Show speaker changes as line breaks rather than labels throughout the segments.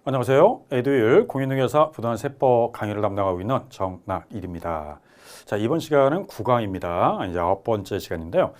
안녕하세요. 에듀윌 공인중개사 부동산 세법 강의를 담당하고 있는 정낙일입니다. 자, 이번 시간은 9강입니다. 이제 9번째 시간인데요.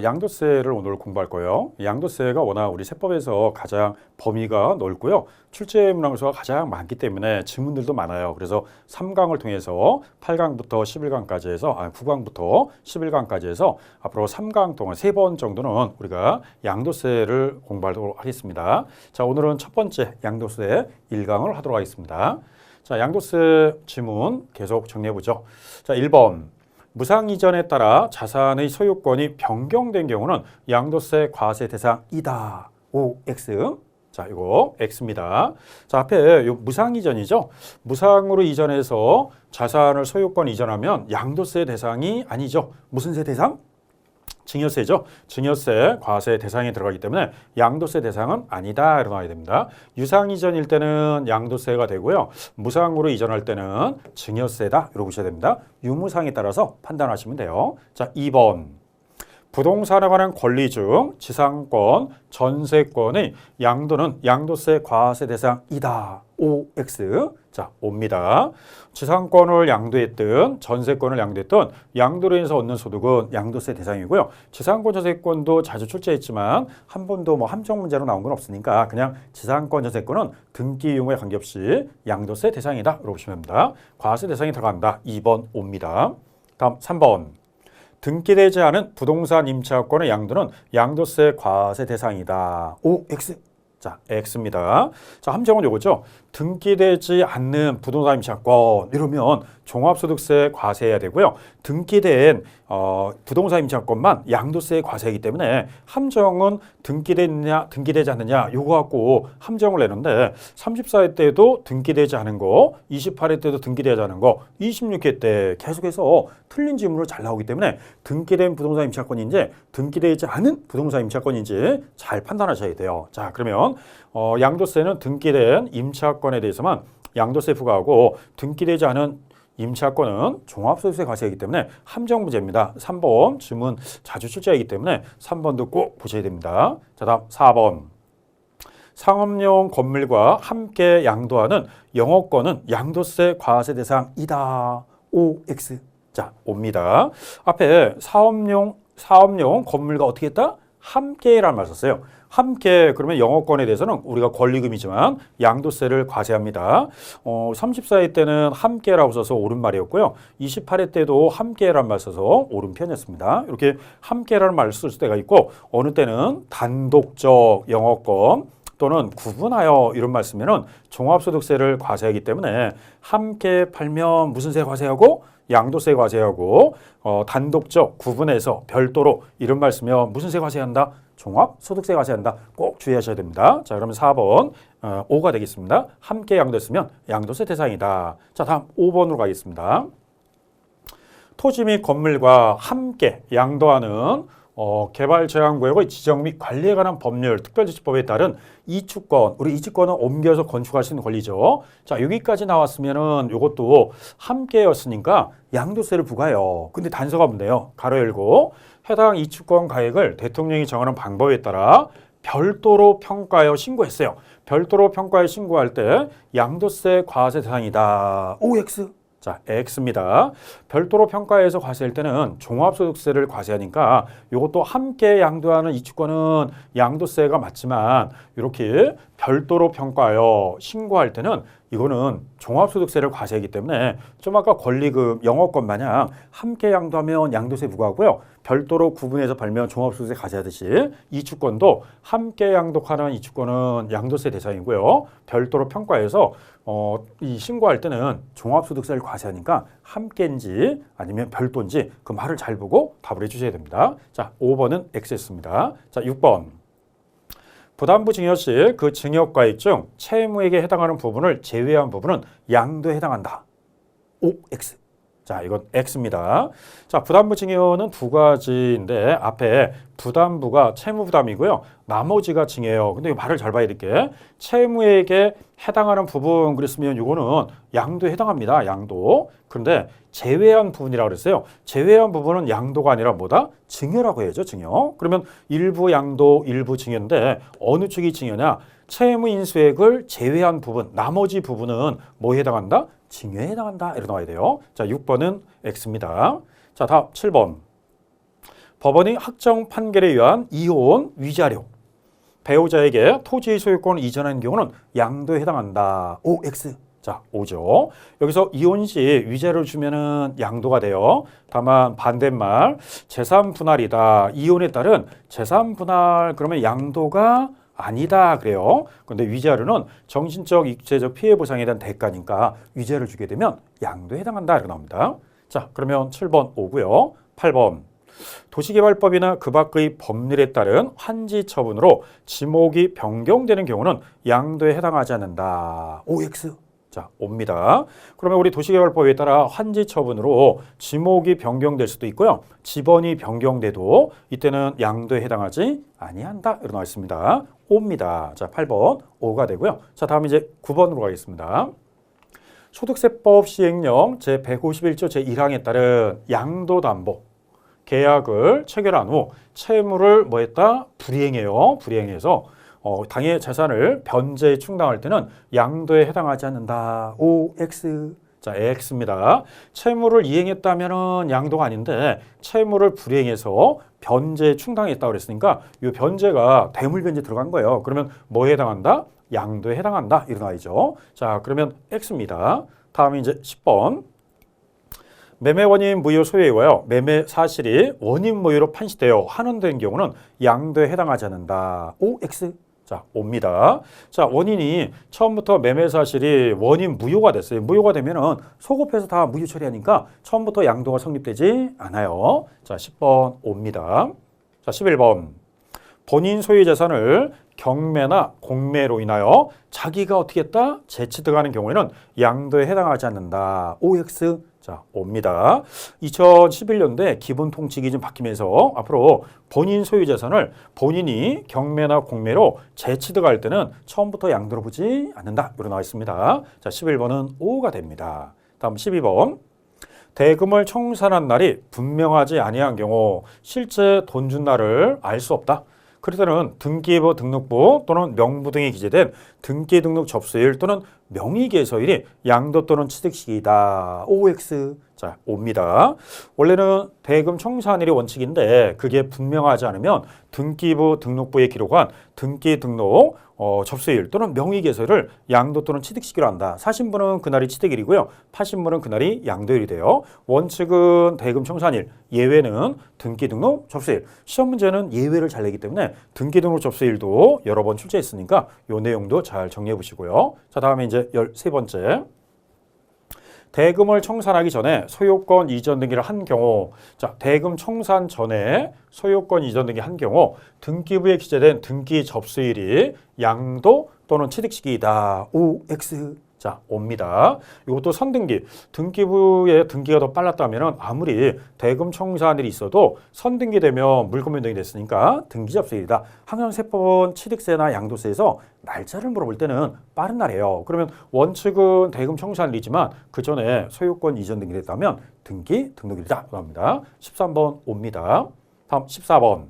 양도세를 오늘 공부할 거예요. 양도세가 워낙 우리 세법에서 가장 범위가 넓고요. 출제 문항수가 가장 많기 때문에 지문들도 많아요. 그래서 3강을 통해서 8강부터 11강까지 해서 9강부터 11강까지 해서 앞으로 3강 동안 3번 정도는 우리가 양도세를 공부하도록 하겠습니다. 자, 오늘은 첫 번째 양도세 1강을 하도록 하겠습니다. 자, 양도세 지문 계속 정리해보죠. 자, 1번. 무상 이전에 따라 자산의 소유권이 변경된 경우는 양도세 과세 대상이다. OX. 자, 이거 X입니다. 자, 앞에 요 무상 이전이죠. 무상으로 이전해서 자산을 소유권 이전하면 양도세 대상이 아니죠. 무슨 세 대상? 증여세죠. 증여세, 과세 대상에 들어가기 때문에 양도세 대상은 아니다. 이렇게 나와야 됩니다. 유상 이전일 때는 양도세가 되고요. 무상으로 이전할 때는 증여세다. 이러고 보셔야 됩니다. 유무상에 따라서 판단하시면 돼요. 자, 2번. 부동산에 관한 권리 중 지상권, 전세권의 양도는 양도세 과세 대상이다. OX. 자, 옵니다. 지상권을 양도했든 전세권을 양도했든 양도로 인해서 얻는 소득은 양도세 대상이고요. 지상권, 전세권도 자주 출제했지만 한 번도 뭐 함정 문제로 나온 건 없으니까 그냥 지상권, 전세권은 등기 이용에 관계없이 양도세 대상이다. 이렇게 보시면 됩니다. 과세 대상이 들어간다. 2번 옵니다. 다음 3번. 등기되지 않은 부동산 임차권의 양도는 양도세 과세 대상이다. OX. 자, X입니다. 자, 함정은 요거죠. 등기되지 않는 부동산 임차권 이러면 종합소득세 과세해야 되고요. 등기된 부동산 임차권만 양도세 과세이기 때문에 함정은 등기됐냐 등기되지 않느냐 요거 갖고 함정을 내는데 34회 때도 등기되지 않은 거, 28회 때도 등기되지 않은 거, 26회 때 계속해서 틀린 지문으로 잘 나오기 때문에 등기된 부동산 임차권인지 등기되지 않은 부동산 임차권인지 잘 판단하셔야 돼요. 자, 그러면 양도세는 등기된 임차권에 대해서만 양도세 부과하고 등기되지 않은 임차권은 종합소득세 과세이기 때문에 함정 문제입니다. 3번 지문 자주 출제하기 때문에 3번도 꼭 보셔야 됩니다. 자, 다음 4번. 상업용 건물과 함께 양도하는 영업권은 양도세 과세 대상이다. OX. 자, 옵니다. 앞에 사업용 건물과 어떻게 했다? 함께라는 말 썼어요. 함께 그러면 영업권에 대해서는 우리가 권리금이지만 양도세를 과세합니다. 34회 때는 함께라고 써서 옳은 말이었고요. 28회 때도 함께라는 말 써서 옳은 편이었습니다. 이렇게 함께라는 말을 쓸 때가 있고 어느 때는 단독적 영업권 또는 구분하여 이런 말 쓰면은 종합소득세를 과세하기 때문에 함께 팔면 무슨 세 과세하고 양도세 과세하고 단독적 구분해서 별도로 이런 말 쓰면 무슨 세 과세한다? 종합소득세 과세한다. 꼭 주의하셔야 됩니다. 자, 그러면 4번 5가 되겠습니다. 함께 양도했으면 양도세 대상이다. 자, 다음 5번으로 가겠습니다. 토지 및 건물과 함께 양도하는 개발제한구역의 지정 및 관리에 관한 법률 특별조치법에 따른 이주권, 우리 이주권은 옮겨서 건축할 수 있는 권리죠. 자, 여기까지 나왔으면은 이것도 함께였으니까 양도세를 부과해요. 근데 단서가 뭔데요? 가로 열고 해당 이주권 가액을 대통령이 정하는 방법에 따라 별도로 평가하여 신고했어요. 별도로 평가하여 신고할 때 양도세 과세 대상이다. OX. 자, X입니다. 별도로 평가해서 과세할 때는 종합소득세를 과세하니까 이것도 함께 양도하는 이주권은 양도세가 맞지만 이렇게 별도로 평가하여 신고할 때는 이거는 종합소득세를 과세하기 때문에 좀 아까 권리금, 영업권 마냥 함께 양도하면 양도세 부과하고요. 별도로 구분해서 팔면 종합소득세 과세하듯이 이주권도 함께 양도하는 이주권은 양도세 대상이고요. 별도로 평가해서 이 신고할 때는 종합소득세를 과세하니까 함께인지 아니면 별도인지 그 말을 잘 보고 답을 해주셔야 됩니다. 자, 5번은 X였습니다. 자, 6번. 부담부 증여 시 그 증여가액 중 채무액에 해당하는 부분을 제외한 부분은 양도에 해당한다. OX. 자, 이건 X입니다. 자, 부담부 증여는 두 가지인데 앞에 부담부가 채무부담이고요. 나머지가 증여예요. 근데 이 말을 잘 봐야 될게 채무에게 해당하는 부분 그랬으면 이거는 양도에 해당합니다. 양도. 그런데 제외한 부분이라고 그랬어요. 제외한 부분은 양도가 아니라 뭐다? 증여라고 해야죠. 증여. 그러면 일부 양도, 일부 증여인데 어느 쪽이 증여냐? 채무 인수액을 제외한 부분, 나머지 부분은 뭐에 해당한다? 증여에 해당한다. 이렇게 나와야 돼요. 자, 6번은 X입니다. 자, 다음 7번. 법원이 확정 판결에 의한 이혼 위자료. 배우자에게 토지 소유권을 이전하는 경우는 양도에 해당한다. O, X. 자, O죠. 여기서 이혼 시 위자료를 주면은 양도가 돼요. 다만 반대말 재산 분할이다. 이혼에 따른 재산 분할 그러면 양도가 아니다 그래요. 그런데 위자료는 정신적, 육체적 피해 보상에 대한 대가니까 위자료를 주게 되면 양도에 해당한다 이렇게 나옵니다. 자, 그러면 7번 오고요. 8번. 도시개발법이나 그 밖의 법률에 따른 환지 처분으로 지목이 변경되는 경우는 양도에 해당하지 않는다. OX. 자, 옵니다. 그러면 우리 도시개발법에 따라 환지 처분으로 지목이 변경될 수도 있고요. 지번이 변경돼도 이때는 양도에 해당하지 아니한다. 이렇게 나와 있습니다. 옵니다. 자, 8번 오가 되고요. 자, 다음 이제 9번으로 가겠습니다. 소득세법 시행령 제151조 제1항에 따른 양도담보 계약을 체결한 후 채무를 뭐 했다? 불이행해요. 불이행해서 당의 재산을 변제에 충당할 때는 양도에 해당하지 않는다. O, X. 자, X입니다. 채무를 이행했다면은 양도가 아닌데 채무를 불이행해서 변제에 충당했다고 그랬으니까 이 변제가 대물 변제 들어간 거예요. 그러면 뭐에 해당한다? 양도에 해당한다. 일어나야죠. 자, 그러면 X입니다. 다음에 이제 10번. 매매 원인 무효 소유에 의하여 매매 사실이 원인 무효로 판시되어 환원된 경우는 양도에 해당하지 않는다. O, X. 자, 옵니다. 자, 원인이 처음부터 매매 사실이 원인 무효가 됐어요. 무효가 되면은 소급해서 다 무효 처리하니까 처음부터 양도가 성립되지 않아요. 자, 10번 옵니다. 자, 11번. 본인 소유 재산을 경매나 공매로 인하여 자기가 어떻게 했다? 재취득하는 경우에는 양도에 해당하지 않는다. OX. 자, 옵니다. 2011년도에 기본 통칙이 좀 바뀌면서 앞으로 본인 소유 재산을 본인이 경매나 공매로 재취득할 때는 처음부터 양도로 보지 않는다. 이렇게 나와 있습니다. 자, 11번은 O가 됩니다. 다음 12번. 대금을 청산한 날이 분명하지 아니한 경우 실제 돈 준 날을 알 수 없다. 그럴 때는 등기부 등록부 또는 명부 등에 기재된 등기 등록 접수일 또는 명의개소일이 양도 또는 취득 시기이다. OX. 자, 옵니다. 원래는 대금 청산일이 원칙인데 그게 분명하지 않으면 등기부 등록부에 기록한 등기 등록 접수일 또는 명의개소일을 양도 또는 취득시기로 한다. 사신 분은 그날이 취득일이고요. 파신 분은 그날이 양도일이 돼요. 원칙은 대금 청산일, 예외는 등기 등록 접수일. 시험 문제는 예외를 잘 내기 때문에 등기 등록 접수일도 여러 번 출제했으니까 이 내용도 잘 정리해 보시고요. 자, 다음에 이제 13번째. 대금을 청산하기 전에 소유권 이전 등기를 한 경우, 자, 대금 청산 전에 소유권 이전 등기 한 경우 등기부에 기재된 등기 접수일이 양도 또는 취득 시기이다. OX. 자, 옵니다. 이것도 선등기, 등기부의 등기가 더 빨랐다면 아무리 대금 청산일이 있어도 선등기 되면 물권 변동이 됐으니까 등기 접수일이다. 항상세법은 취득세나 양도세에서 날짜를 물어볼 때는 빠른 날이에요. 그러면 원칙은 대금 청산일이지만 그 전에 소유권 이전 등기 됐다면 등기 등록일이다. 합니다. 13번 옵니다. 다음 14번.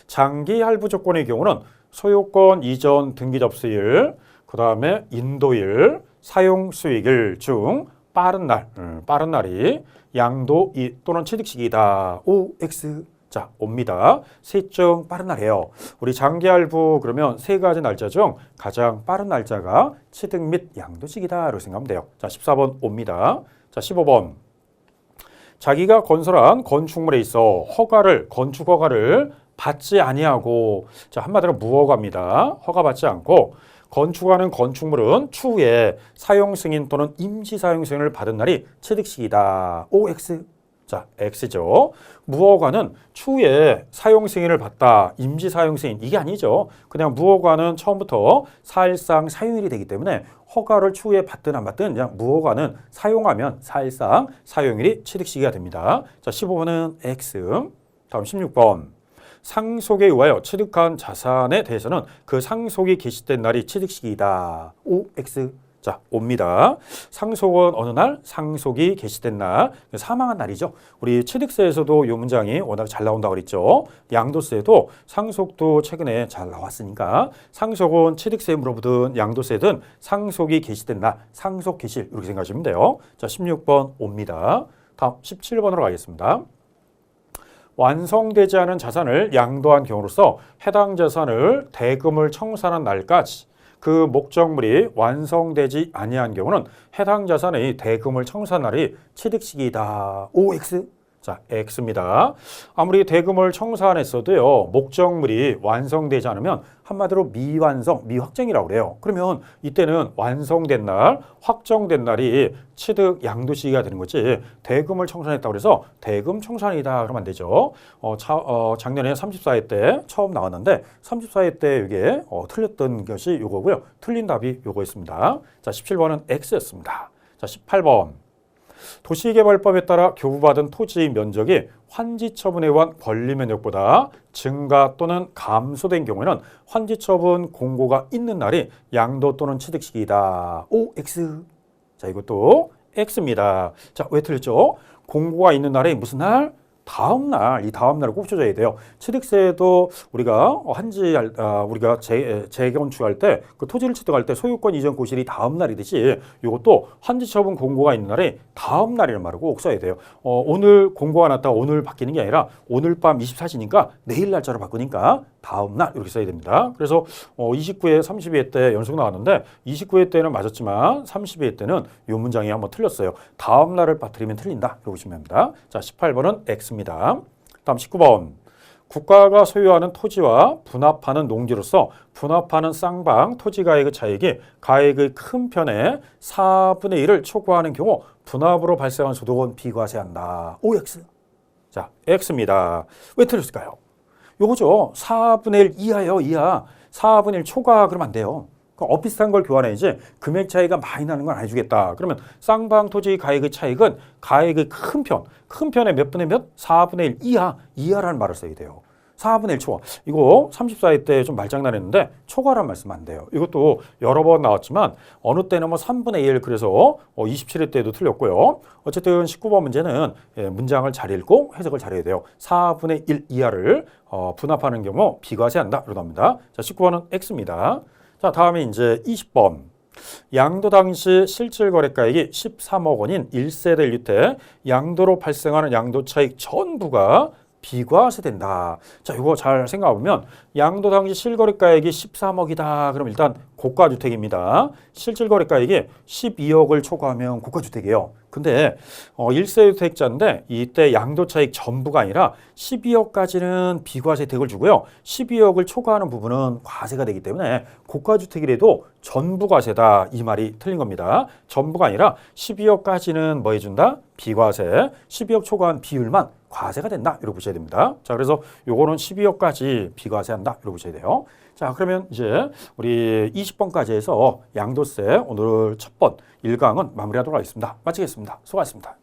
장기 할부 조건의 경우는 소유권 이전 등기 접수일, 그 다음에 인도일, 사용 수익일 중 빠른 날이 양도 또는 취득 시기이다. OX. 자, 옵니다. 셋 중 빠른 날이에요. 우리 장기 할부 그러면 세 가지 날짜 중 가장 빠른 날짜가 취득 및 양도 시기다라고 생각하면 돼요. 자, 14번 옵니다. 자, 15번. 자기가 건설한 건축물에 있어 건축 허가를 받지 아니하고, 자, 한마디로 무허가입니다. 허가받지 않고 건축하는 건축물은 추후에 사용 승인 또는 임시 사용 승인을 받은 날이 취득 시기다. OX. 자, X죠. 무허가는 추후에 사용 승인을 받다. 임시 사용 승인 이게 아니죠. 그냥 무허가는 처음부터 사실상 사용일이 되기 때문에 허가를 추후에 받든 안 받든 그냥 무허가는 사용하면 사실상 사용일이 취득 시기가 됩니다. 자, 15번은 X. 다음 16번. 상속에 의하여 취득한 자산에 대해서는 그 상속이 개시된 날이 취득 시기이다. O, X. 자, 옵니다. 상속은 어느 날? 상속이 개시된 날, 사망한 날이죠. 우리 취득세에서도 이 문장이 워낙 잘 나온다고 그랬죠. 양도세도 상속도 최근에 잘 나왔으니까 상속은 취득세에 물어보든 양도세든 상속이 개시된 날, 상속 개시 이렇게 생각하시면 돼요. 자, 16번 옵니다. 다음 17번으로 가겠습니다. 완성되지 않은 자산을 양도한 경우로서 해당 자산을 대금을 청산한 날까지 그 목적물이 완성되지 아니한 경우는 해당 자산의 대금을 청산한 날이 취득 시기이다. OX. 자, X입니다. 아무리 대금을 청산했어도요, 목적물이 완성되지 않으면 한마디로 미완성, 미확정이라고 그래요. 그러면 이때는 완성된 날, 확정된 날이 취득 양도 시기가 되는 거지. 대금을 청산했다고 해서 대금 청산이다 그러면 안 되죠. 작년에 34회 때 처음 나왔는데 34회 때 이게 틀렸던 것이 이거고요. 틀린 답이 이거였습니다. 자, 17번은 X였습니다. 자, 18번. 도시개발법에 따라 교부받은 토지 면적이 환지처분에 의한 권리 면적보다 증가 또는 감소된 경우에는 환지처분 공고가 있는 날이 양도 또는 취득 시기이다. O, X. 자, 이것도 X입니다. 자, 왜 틀렸죠? 공고가 있는 날이 무슨 날? 다음 날, 이 다음 날을 꼭 찾아야 돼요. 취득세도 우리가 우리가 재건축할 때 그 토지를 취득할 때 소유권 이전 고실이 다음 날이듯이 이것도 환지처분 공고가 있는 날이 다음 날이라는 말을 꼭 써야 돼요. 오늘 공고가 났다가 오늘 바뀌는 게 아니라 오늘 밤 24시니까 내일 날짜로 바꾸니까 다음 날 이렇게 써야 됩니다. 그래서 29회, 32회 때 연속 나왔는데 29회 때는 맞았지만 32회 때는 이 문장이 한번 틀렸어요. 다음 날을 빠뜨리면 틀린다. 이렇게 보시면 됩니다. 자, 18번은 X입니다. 다음 19번. 국가가 소유하는 토지와 분합하는 농지로서 분합하는 쌍방 토지가액의 차익이 가액의 큰 편의 4분의 1을 초과하는 경우 분합으로 발생한 소득은 비과세한다. OX. 자, X입니다. 왜 틀렸을까요? 요거죠. 4분의 1 이하요, 이하. 4분의 1 초과 그러면 안 돼요. 그러니까 비슷한 걸 교환해야지 금액 차이가 많이 나는 건 안 해주겠다. 그러면 쌍방 토지 가액의 차익은 가액의 큰 편의 몇 분의 몇? 4분의 1 이하, 이하라는 말을 써야 돼요. 4분의 1 초과. 이거 34회 때 좀 말장난했는데 초과란 말씀 안 돼요. 이것도 여러 번 나왔지만 어느 때는 뭐 3분의 1 그래서 27회 때도 틀렸고요. 어쨌든 19번 문제는 문장을 잘 읽고 해석을 잘해야 돼요. 4분의 1 이하를 분합하는 경우 비과세한다. 이러고 나옵니다. 자, 19번은 X입니다. 자, 다음에 이제 20번. 양도 당시 실질거래가액이 13억 원인 1세대 1주택 양도로 발생하는 양도 차익 전부가 비과세된다. 자, 이거 잘 생각해보면 양도 당시 실거래가액이 13억이다. 그럼 일단 고가주택입니다. 실질거래가액이 12억을 초과하면 고가주택이에요. 근데 1세 주택자인데 이때 양도차익 전부가 아니라 12억까지는 비과세 혜택을 주고요. 12억을 초과하는 부분은 과세가 되기 때문에 고가주택이라도 전부과세다. 이 말이 틀린 겁니다. 전부가 아니라 12억까지는 뭐 해준다? 비과세. 12억 초과한 비율만 과세가 된다. 이렇게 보셔야 됩니다. 자, 그래서 요거는 12억까지 비과세한다. 이렇게 보셔야 돼요. 자, 그러면 이제 우리 20번까지 해서 양도세 오늘 첫 번 1강은 마무리하도록 하겠습니다. 마치겠습니다. 수고하셨습니다.